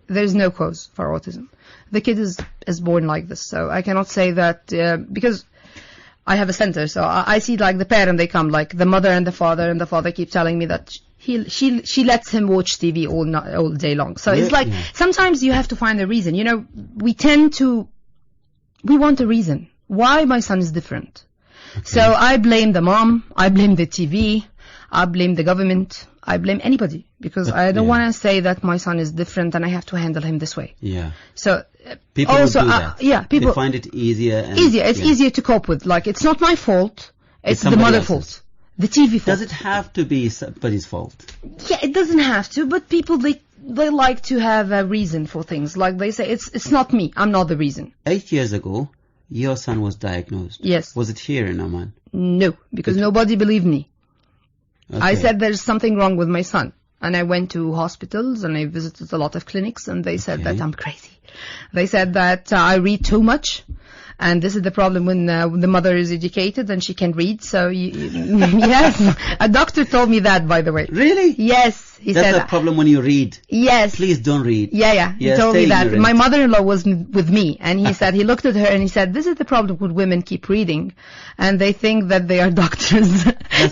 There's no cause for autism. The kid is born like this, so I cannot say that, because I have a center, so I see like the parent, they come, like the mother and the father keep telling me that she lets him watch TV all day long. So it's like, sometimes you have to find a reason. You know, we want a reason. Why my son is different. Okay. So I blame the mom, I blame the TV, I blame the government, I blame anybody, because I don't want to say that my son is different and I have to handle him this way. Yeah. So people also, do that. People they find it easier. It's easier to cope with. Like, it's not my fault. It's the mother's fault. The TV fault. Does it have to be somebody's fault? Yeah, it doesn't have to, but people, they like to have a reason for things. Like they say, it's not me, I'm not the reason. 8 years ago, your son was diagnosed. Yes. Was it here in Oman? No, because nobody believed me. Okay. I said there's something wrong with my son. And I went to hospitals and I visited a lot of clinics and they said that I'm crazy. They said that I read too much. And this is the problem when the mother is educated and she can read. So, yes, a doctor told me that, by the way. Really? Yes. He That's said, the problem when you read. yes. Please don't read. Yeah. He told me that. My mother-in-law was with me, and he said, he looked at her and he said, this is the problem when women keep reading, and they think that they are doctors,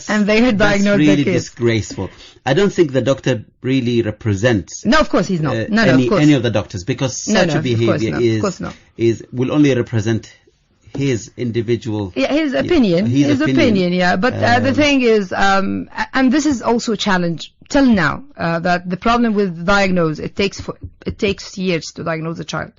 and they are diagnosed That's their really kids. disgraceful. I don't think the doctor really represents No, of course he's not. any of the doctors, because such a behavior will only represent his individual. Yeah, his opinion. His opinion, yeah. But the thing is, and this is also a challenge till now, that the problem with diagnose, it takes years to diagnose a child.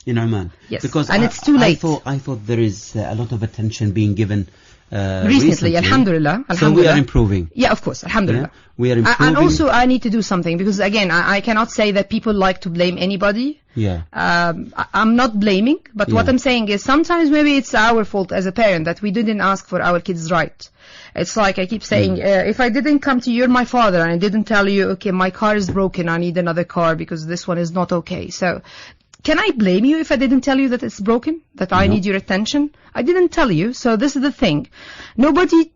In Oman. Yes. Because it's too late. I thought there is a lot of attention being given recently. Alhamdulillah. So we are improving. Yeah, of course. Alhamdulillah. Yeah, we are improving. And also I need to do something, because again, I cannot say that people like to blame anybody. Yeah. I'm not blaming, but what I'm saying is sometimes maybe it's our fault as a parent that we didn't ask for our kids' right. It's like I keep saying, if I didn't come to you, you're my father, and I didn't tell you, okay, my car is broken, I need another car because this one is not okay. So can I blame you if I didn't tell you that it's broken, that I need your attention? I didn't tell you. So this is the thing. Nobody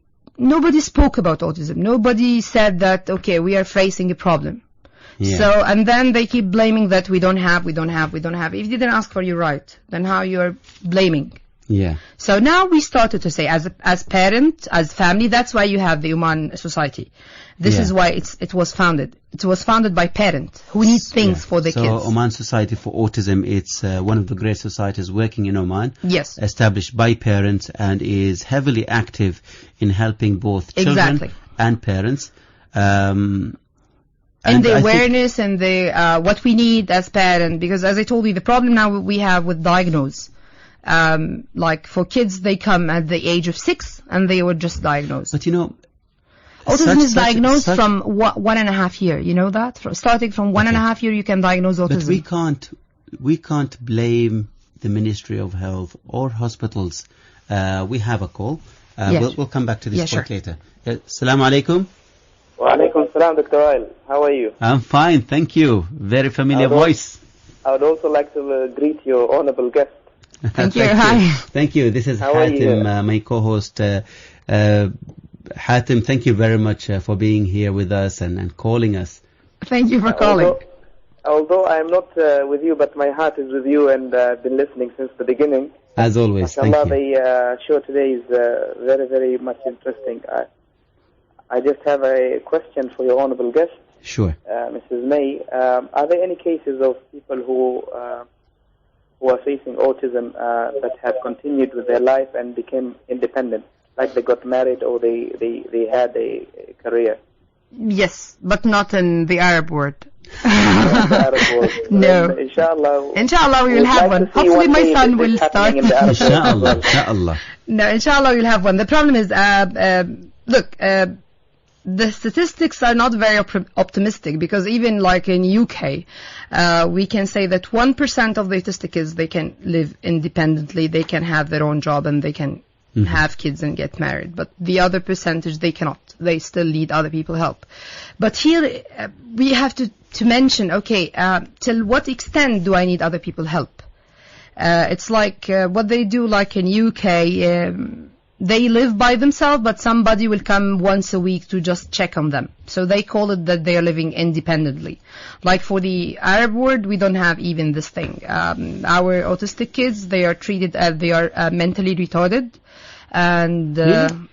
spoke about autism. Nobody said that, okay, we are facing a problem. Yeah. So, and then they keep blaming that we don't have. If you didn't ask for your right, then how you're blaming? Yeah. So now we started to say, as parent, as family, that's why you have the Oman Society. This is why it was founded. It was founded by parents who need things for the kids. So Oman Society for Autism, it's one of the great societies working in Oman. Yes. Established by parents and is heavily active in helping both children and parents. And the awareness and the what we need as parents, because as I told you, the problem now we have with diagnose. Like for kids, they come at the age of 6 and they were just diagnosed. But you know, autism is diagnosed from 1.5 years. You know that? Starting from 1.5 years, you can diagnose autism. But we can't blame the Ministry of Health or hospitals. We have a call. We'll come back to this point later. Assalamu alaikum. Wa alaikum salam, Dr. Wael. How are you? I'm fine, thank you. Very familiar voice. I would also like to greet your honorable guest. Thank you. Hi. Thank you. This is Hatim, my co-host. Hatim, thank you very much for being here with us and calling us. Thank you for calling. Although I am not with you, but my heart is with you, and I've been listening since the beginning. As always, thank you. The show today is very, very much interesting. I just have a question for your honorable guest. Sure. Mrs. May, are there any cases of people who are facing autism that have continued with their life and became independent, like they got married or they had a career? Yes, but not in the Arab world. No. Inshallah we will have one. Hopefully my son will start. Inshallah. No, inshallah we'll have one. The problem is, look, the statistics are not very optimistic, because even like in UK, we can say that 1% of the autistic kids, they can live independently, they can have their own job, and they can have kids and get married. But the other percentage, they cannot. They still need other people's help. But here, we have to mention, okay, till what extent do I need other people's help? It's like what they do, like in UK, they live by themselves, but somebody will come once a week to just check on them. So they call it that they are living independently. Like for the Arab world, we don't have even this thing. Our autistic kids, they are treated as they are mentally retarded. And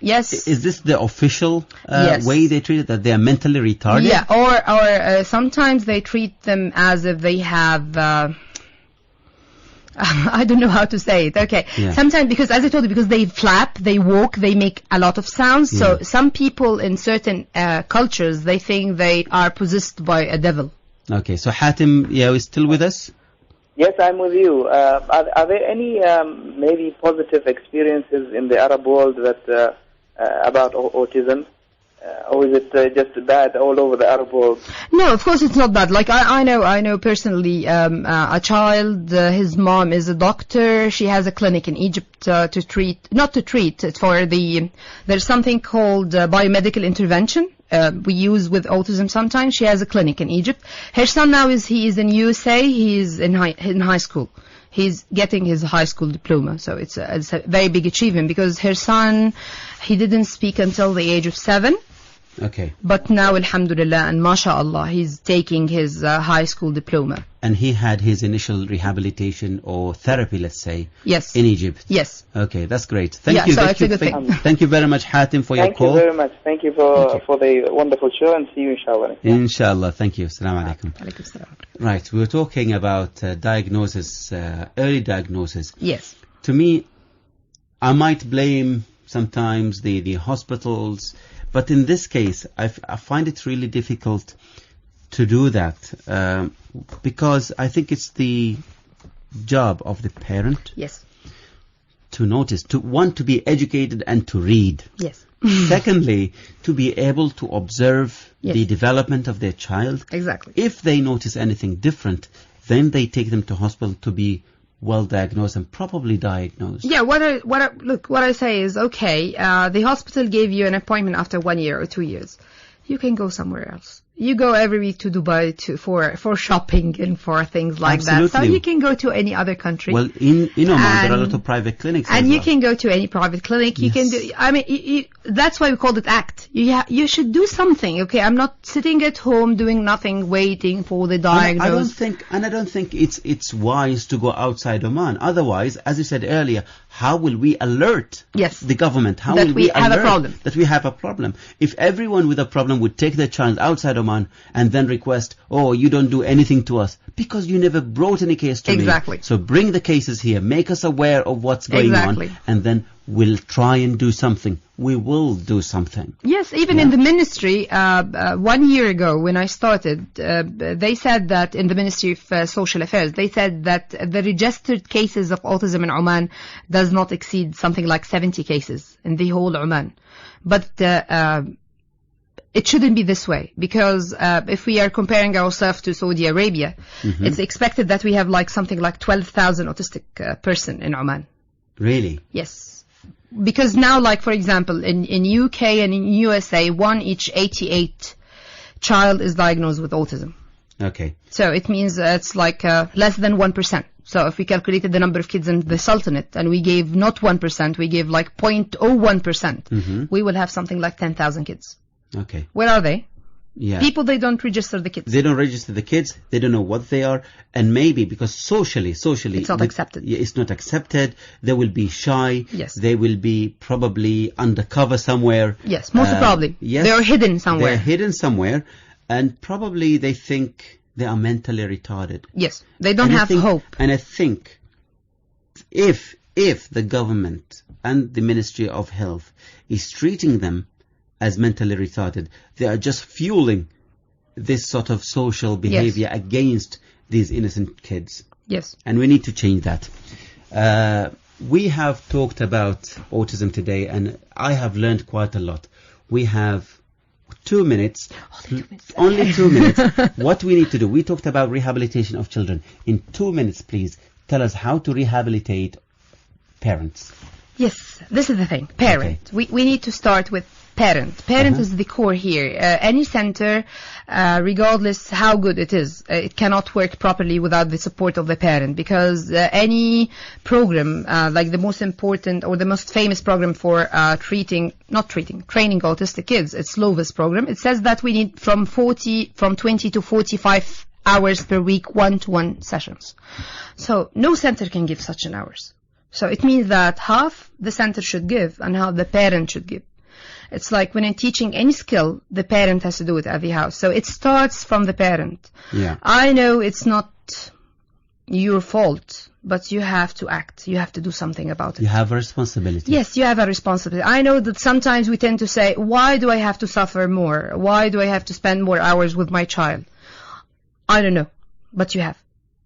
yes. Is this the official way they treat it, that they are mentally retarded? Yeah, or sometimes they treat them as if they have... I don't know how to say it. Okay. Yeah. Sometimes, because as I told you, because they flap, they walk, they make a lot of sounds. Yeah. So some people in certain cultures, they think they are possessed by a devil. Okay. So Hatim, is still with us? Yes, I'm with you. Are there any maybe positive experiences in the Arab world that about autism? Or is it just bad all over the Arab world? No, of course it's not bad. Like I know personally a child. His mom is a doctor. She has a clinic in Egypt it's for the. There's something called biomedical intervention. We use with autism sometimes. She has a clinic in Egypt. Her son now he is in USA. He is in high school. he's getting his high school diploma. So it's a very big achievement, because her son, he didn't speak until the age of 7. Okay. But now, alhamdulillah, and mashallah, he's taking his high school diploma. And he had his initial rehabilitation or therapy, let's say, Yes. in Egypt. Yes. Okay, that's great. Thank Yeah, you. so Thank it's you. a good thing. Thank you very much, Hatim, for your Thank call. you very much. Thank you for the wonderful show, and see you inshallah. Inshallah. Thank you. Assalamu alaikum. Alaikum salam. Right, we were talking about diagnosis, early diagnosis. Yes. To me, I might blame sometimes the hospitals, but in this case, I find it really difficult to do that, because I think it's the job of the parent Yes. to notice, to want to be educated and to read. Yes. Secondly, to be able to observe Yes. the development of their child. Exactly. If they notice anything different, then they take them to hospital to be well diagnosed and properly diagnosed. Yeah, what I say is, okay, the hospital gave you an appointment after 1 year or 2 years. You can go somewhere else. You go every week to Dubai for shopping and for things like that. So Absolutely. you can go to any other country. Well, in Oman, there are a And- lot of private clinics and as you well. can go to any private clinic. You can do. I mean, that's why we called it ACT. You should do something. Okay, I'm not sitting at home doing nothing, waiting for the And I diagnosis. don't think it's wise to go outside Oman. Otherwise, as you said earlier, how will we alert Yes. the government? How That will we have a alert problem. that we have a problem? If everyone with a problem would take their child outside Oman and then request, oh, you don't do anything to us because you never brought any case to Exactly. me. So bring the cases here, make us aware of what's going Exactly. on, and then we'll try and do something. We will do something. Yes, even in the ministry, 1 year ago when I started, they said that in the Ministry of Social Affairs, they said that the registered cases of autism in Oman does not exceed something like 70 cases in the whole Oman. But it shouldn't be this way, because if we are comparing ourselves to Saudi Arabia, it's expected that we have like something like 12,000 autistic person in Oman. Really? Yes. Because now, like, for example, in UK and in USA, 1 each 88 child is diagnosed with autism. Okay. So it means it's like less than 1%. So if we calculated the number of kids in the Sultanate and we gave not 1%, we gave like 0.01%, we will have something like 10,000 kids. Okay. Where are they? Yeah. People, they don't register the kids. They don't register the kids. They don't know what they are, and maybe because socially, It's not accepted. Yeah, it's not accepted. They will be shy. Yes. They will be probably undercover somewhere. Yes, most probably. Yes. They are hidden somewhere. They're hidden somewhere, and probably they think they are mentally retarded. Yes, they don't And I have think- hope. And I think if the government and the Ministry of Health is treating them as mentally retarded, they are just fueling this sort of social behavior against these innocent kids. Yes. And we need to change that. We have talked about autism today, and I have learned quite a lot. We have 2 minutes. Only 2 minutes. What we need to do, we talked about rehabilitation of children. In 2 minutes, please, tell us how to rehabilitate parents. Yes, this is the thing. Parent. We need to start with parent. Parent is the core here. Any center, regardless how good it is, it cannot work properly without the support of the parent, because any program, like the most important or the most famous program for training autistic kids, it's LOVIS program. It says that we need from 20 to 45 hours per week, one-to-one sessions. So no center can give such an hours. So it means that half the center should give and half the parent should give. It's like when I'm teaching any skill, the parent has to do it at the house. So it starts from the parent. Yeah. I know it's not your fault, but you have to act. You have to do something about it. You have a responsibility. Yes, you have a responsibility. I know that sometimes we tend to say, why do I have to suffer more? Why do I have to spend more hours with my child? I don't know, but you have.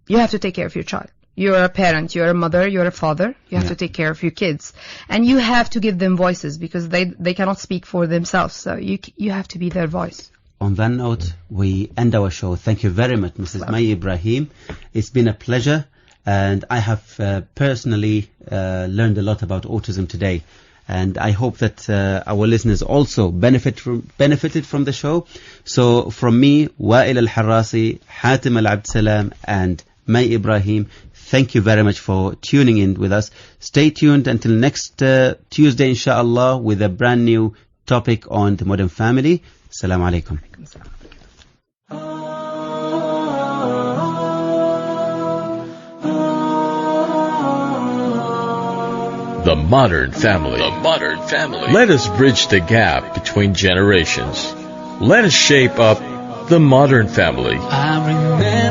You have to take care of your child. You're a parent, you're a mother, you're a father. You have to take care of your kids. And you have to give them voices, because they cannot speak for themselves. So you have to be their voice. On that note, we end our show. Thank you very much, Mrs. May Ibrahim. It's been a pleasure, and I have personally learned a lot about autism today. And I hope that our listeners also benefited from the show. So from me, Wa'il Al-Harrasi, Hatim Al-Abd Salam, and May Ibrahim. Thank you very much for tuning in with us. Stay tuned until next Tuesday, inshallah, with a brand new topic on the modern family. Assalamu alaikum. The modern family. The modern family. Let us bridge the gap between generations. Let us shape up the modern family. I remember